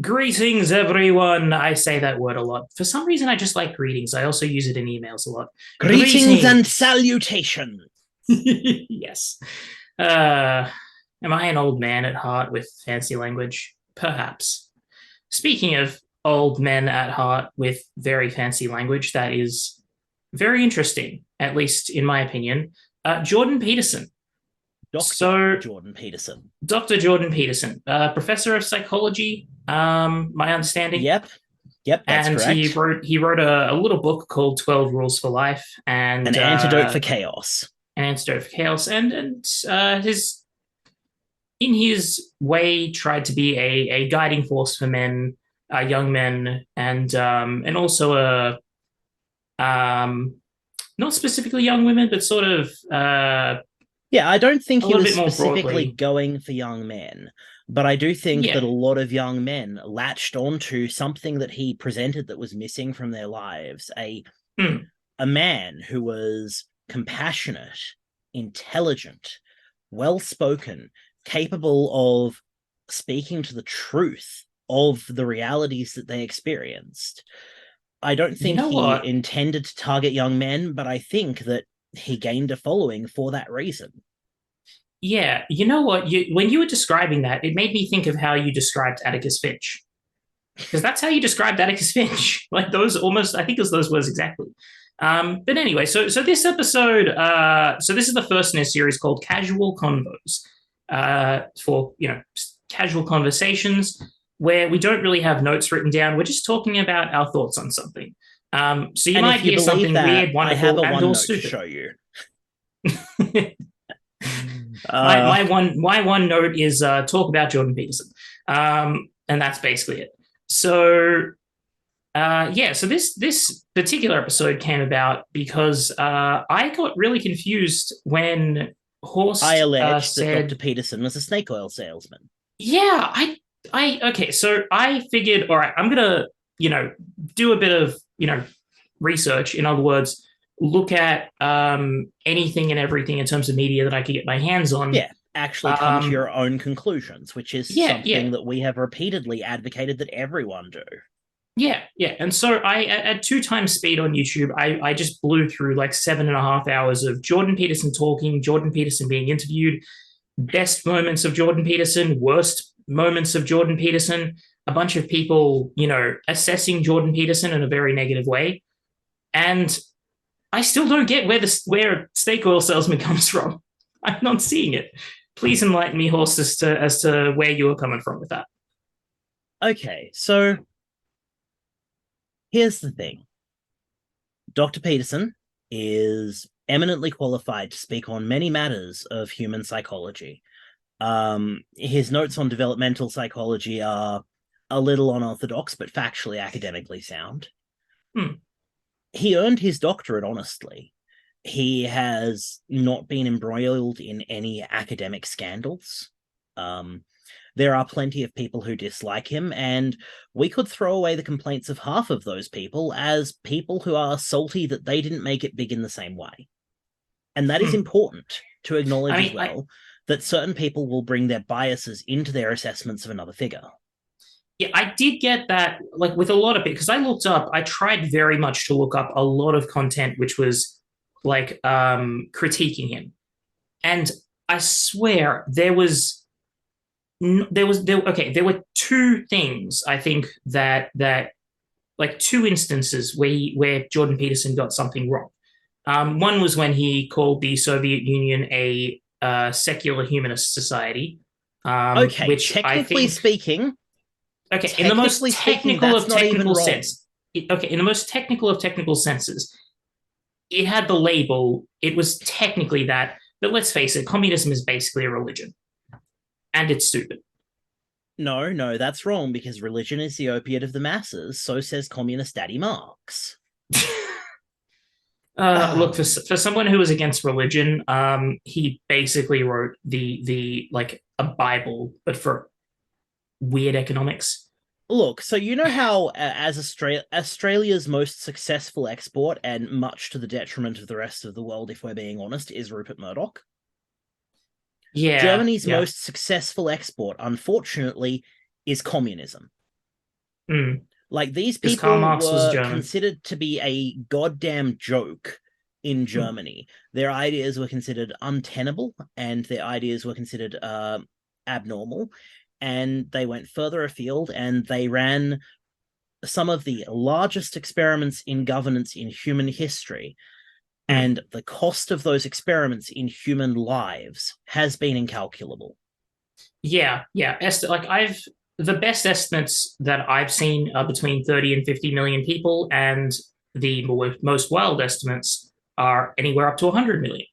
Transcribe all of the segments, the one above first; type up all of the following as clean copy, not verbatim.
Greetings, everyone. I say that word a lot. For some reason, I just like greetings. I also use it in emails a lot. Greetings and Greetings. salutations. Yes. Uh, am I an old man at heart with fancy language? Perhaps. Speaking of old men at heart with very fancy language, that is very interesting, at least in my opinion. Jordan Peterson. Dr. So, Jordan Peterson. Dr. Jordan Peterson, professor of psychology, my understanding. Yep. Yep, that's And correct. he wrote a little book called 12 Rules for Life An and antidote for chaos. an antidote for chaos, and his in his way tried to be a guiding force for men, young men, and also a not specifically young women, but sort of Yeah, I don't think a he little was bit more specifically broadly. going for young men, but I do think that Yeah, a lot of young men latched onto something that he presented that was missing from their lives. mm. A man who was compassionate, intelligent, well spoken, capable of speaking to the truth of the realities that they experienced. I don't You think know he what? intended to target young men, but I think that he gained a following for that reason. Yeah, you know what? When you were describing that, it made me think of how you described Atticus Finch, because that's how you described Atticus Finch. Like those almost, I think it was those words exactly. But anyway, so this episode, so this is the first in a series called Casual Convos, for casual conversations where we don't really have notes written down. We're just talking about our thoughts on something. So you And might if you hear believe something that, weird, I have wonderful, a and or OneNote to stupid. show you. my uh, my one my one note is talk about Jordan Peterson, and that's basically it. So yeah, so this particular episode came about because I got really confused when I Horst allege that Dr. said, Peterson was a snake oil salesman. "Yeah, I okay." So I figured, all right, I'm gonna do a bit of research. In other words, look at anything and everything in terms of media that I could get my hands on. Yeah, actually come to Um, your own conclusions, which is yeah, yeah, something that we have repeatedly advocated that everyone do. yeah. And so I, at two times speed on YouTube, I just blew through like 7.5 hours of Jordan Peterson talking, Jordan Peterson being interviewed, best moments of Jordan Peterson, worst moments of Jordan Peterson, a bunch of people, assessing Jordan Peterson in a very negative way. And I still don't get where snake oil salesman comes from. I'm not seeing it. Please enlighten me, Horst, as to where you are coming from with that. Okay, so here's the thing. Dr. Peterson is eminently qualified to speak on many matters of human psychology. His notes on developmental psychology are a little unorthodox, but factually academically sound. Hmm. He earned his doctorate honestly. He has not been embroiled in any academic scandals. Um, there are plenty of people who dislike him, and we could throw away the complaints of half of those people as people who are salty that they didn't make it big in the same way. And that is Hmm. important to I acknowledge as mean, I well, that certain people will bring their biases into their assessments of another figure. yeah, I did get that, like with a lot of it, because I tried very much to look up a lot of content which was like critiquing him. And I swear there were two things I think that like two instances where Jordan Peterson got something wrong. One was when he called the Soviet Union a secular humanist society, Okay, which I think, okay, in the most technically speaking, technical that's of not even technical wrong. sense, okay, in the most technical of technical senses, it had the label. It was technically that, but let's face it, communism is basically a religion, and it's stupid. No, no, that's wrong because religion is the opiate of the masses. So says Communist Daddy Marx. Look, for someone who was against religion, he basically wrote the like a Bible, but for weird economics. Look, so you know how, as Australia's most successful export, and much to the detriment of the rest of the world, if we're being honest, is Rupert Murdoch. Yeah, Germany's yeah. most successful export, unfortunately, is communism. Mm. Like, these Because Karl people Marx was were German. considered to be a goddamn joke in Mm. Germany. Their ideas were considered untenable, and their ideas were considered abnormal. And they went further afield, and they ran some of the largest experiments in governance in human history. Mm. And the cost of those experiments in human lives has been incalculable. Yeah, yeah. Like the best estimates that I've seen are between 30 and 50 million people, and the most wild estimates are anywhere up to 100 million,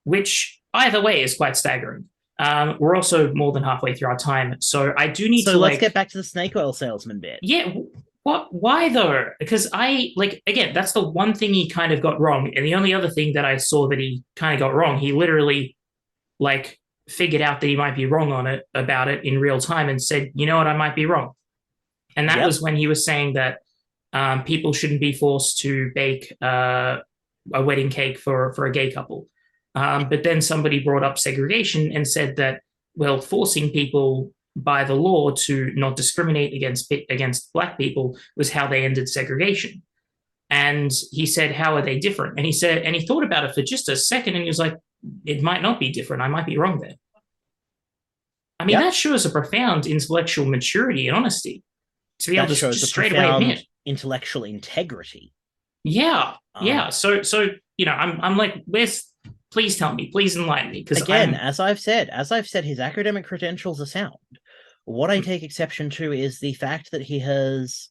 which either way is quite staggering. We're also more than halfway through our time, so I do need So to let's like, get back to the snake oil salesman bit. yeah, what? Why though? Because I like again, that's the one thing he kind of got wrong, and the only other thing that I saw that he kind of got wrong, he literally like figured out that he might be wrong on it about it in real time and said, you know what, I might be wrong. And that Yep. was when he was saying that people shouldn't be forced to bake a wedding cake for a gay couple. But then somebody brought up segregation and said that, well, forcing people by the law to not discriminate against black people was how they ended segregation. And he said, how are they different? And he said, and he thought about it for just a second and he was like, it might not be different. I might be wrong there. I mean, Yep. that shows a profound intellectual maturity and honesty to be able That to shows a just straight away profound admit, intellectual integrity. yeah, Um, yeah. So I'm like, where's? Please tell me, please enlighten me, because Again, I'm. as I've said, his academic credentials are sound. What I Hmm. take exception to is the fact that he has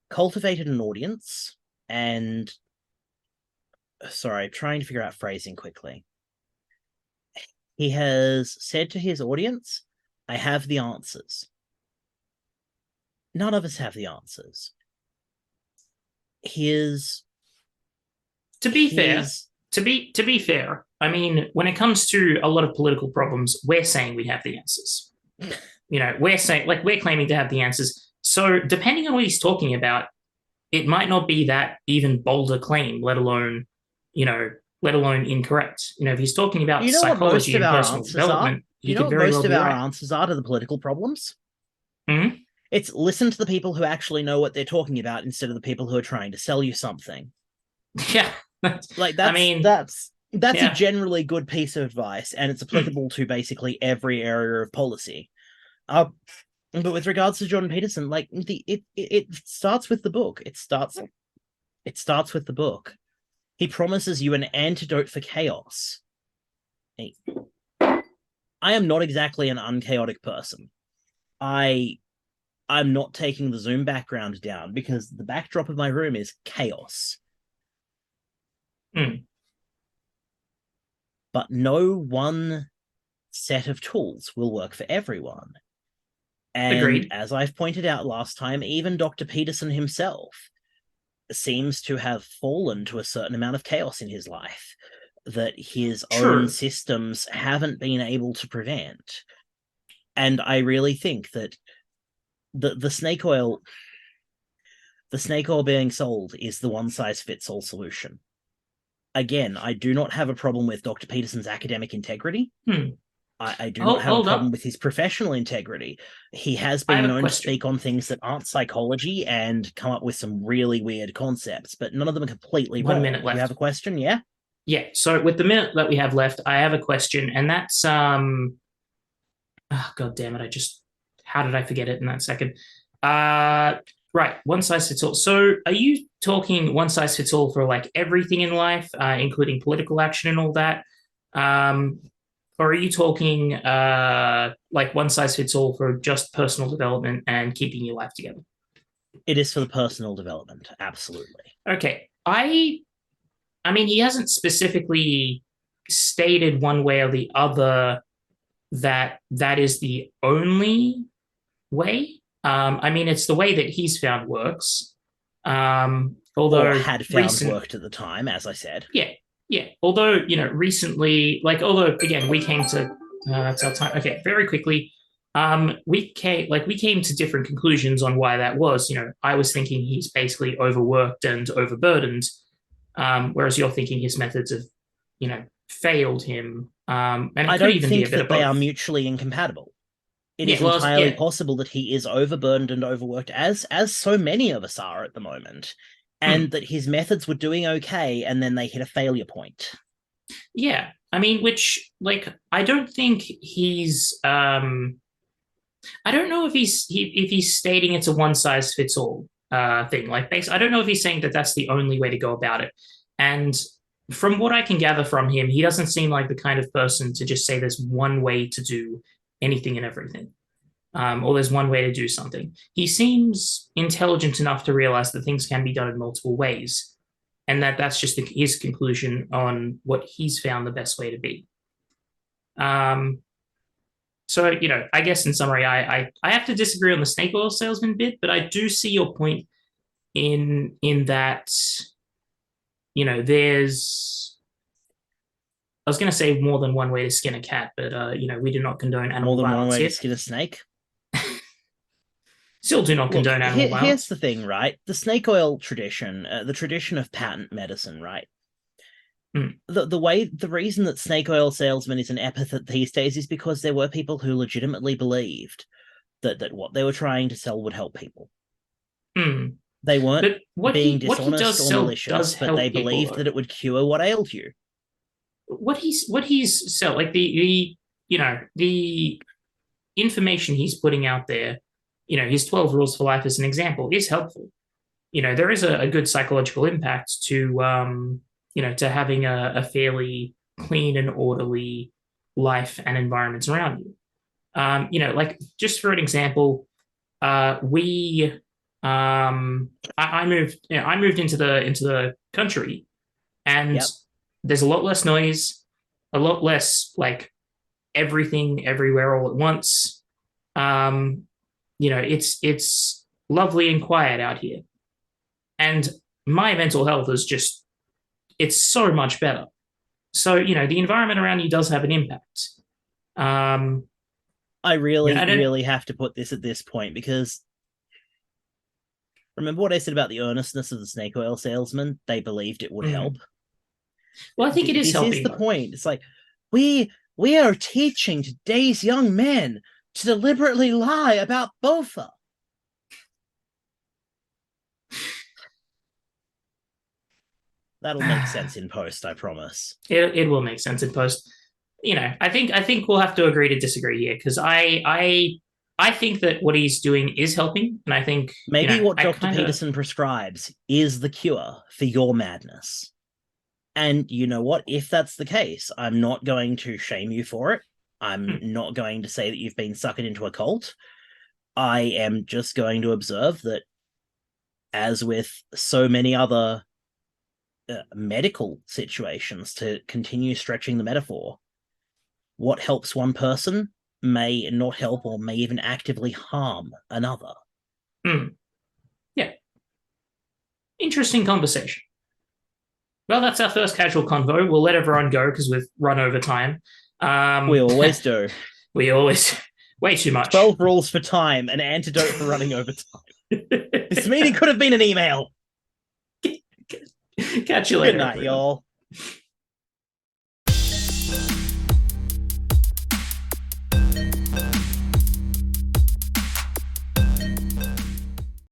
cultivated an audience and, sorry, trying to figure out phrasing quickly. He has said to his audience, I have the answers. None of us have the answers. His To be fair, his to be fair, I mean, when it comes to a lot of political problems, we're saying we have the answers. We're saying like we're claiming to have the answers. So depending on what he's talking about, it might not be that even bolder claim, you know, let alone incorrect. If he's talking Do about you know what most psychology of and our personal answers are? development, Do you he know could what very most well of be our right. answers are to the political problems? Mm-hmm. It's listen to the people who actually know what they're talking about instead of the people who are trying to sell you something. Yeah. Like, I that's mean, that's that's a yeah. generally good piece of advice, and it's applicable to basically every area of policy. Uh, but with regards to Jordan Peterson, like it starts with the book. It starts with the book. He promises you an antidote for chaos. I am not exactly an unchaotic person. I I'm not taking the Zoom background down because the backdrop of my room is chaos. Mm. But no one set of tools will work for everyone. And Agreed. as I've pointed out last time, even Dr. Peterson himself seems to have fallen to a certain amount of chaos in his life that his own True. systems haven't been able to prevent. And I really think that the snake oil being sold is the one size fits all solution. Again, I do not have a problem with Dr. Peterson's academic integrity. Hmm. I do not have a Hold problem up. with his professional integrity. He has I been have a known to speak question. on things that aren't psychology and come up with some really weird concepts, but none of them are completely 1 minute wrong. You have left. a question? Yeah? Yeah. So with the minute that we have left, I have a question, and that's oh, God damn it! How did I forget it in that second? Uh, right. One size fits all. So are you talking one size fits all for like everything in life, including political action and all that? Um, or are you talking like one size fits all for just personal development and keeping your life together? It is for the personal development. Absolutely. Okay. I mean, he hasn't specifically stated one way or the other that that is the only way. I mean, it's the way that he's found works. Or Although had found recent, worked at the time, as I said. yeah, yeah. Although recently, although again, we came to that's our time. Okay, very quickly. We came to different conclusions on why that was. I was thinking he's basically overworked and overburdened, whereas you're thinking his methods have, failed him. And it I could don't even be a think bit that of they are both. mutually incompatible. It is entirely possible that he is overburdened and overworked, as so many of us are at the moment, and that his methods were doing okay, and then they hit a failure point. Yeah, I mean, which like I don't think he's I don't know if he's stating it's a one size fits all thing. Like, I don't know if he's saying that that's the only way to go about it. And from what I can gather from him, he doesn't seem like the kind of person to just say there's one way to do anything and everything, or there's one way to do something. He seems intelligent enough to realize that things can be done in multiple ways, and that's just his conclusion on what he's found the best way to be. So, I guess in summary, I have to disagree on the snake oil salesman bit, but I do see your point in that, there's, I was going to say more than one way to skin a cat, but we do not condone animal more than violence one way here. to skin a snake. Still do not condone animal violence. Here's the thing, right? The snake oil tradition, the tradition of patent medicine, right? The reason that snake oil salesman is an epithet these days is because there were people who legitimately believed that what they were trying to sell would help people. They weren't being dishonest or malicious, but they believed that it would cure what ailed you. What he's so like the information he's putting out there, his 12 rules for life as an example is helpful. There is a good psychological impact to to having a fairly clean and orderly life and environments around you. Like just for an example, I moved into the country, and there's a lot less noise, a lot less like everything everywhere all at once. It's lovely and quiet out here, and my mental health is just, it's so much better. So, the environment around you does have an impact. I really have to put this at this point, because remember what I said about the earnestness of the snake oil salesman? They believed it would help. Well, I think it is helping. This is the point. It's like, we are teaching today's young men to deliberately lie about Bofa. That'll make sense in post, I promise. It will make sense in post. I think we'll have to agree to disagree here, because I think that what he's doing is helping, and I think maybe what Dr. Peterson prescribes is the cure for your madness. And you know what? If that's the case, I'm not going to shame you for it. I'm not going to say that you've been suckered into a cult. I am just going to observe that, as with so many other medical situations, to continue stretching the metaphor, what helps one person may not help or may even actively harm another. Yeah. Interesting conversation. Well, that's our first casual convo. We'll let everyone go because we've run over time. We always do. We always, way too much. 12 rules for time, an antidote for running over time. This meeting could have been an email. Catch you later. Good night, y'all.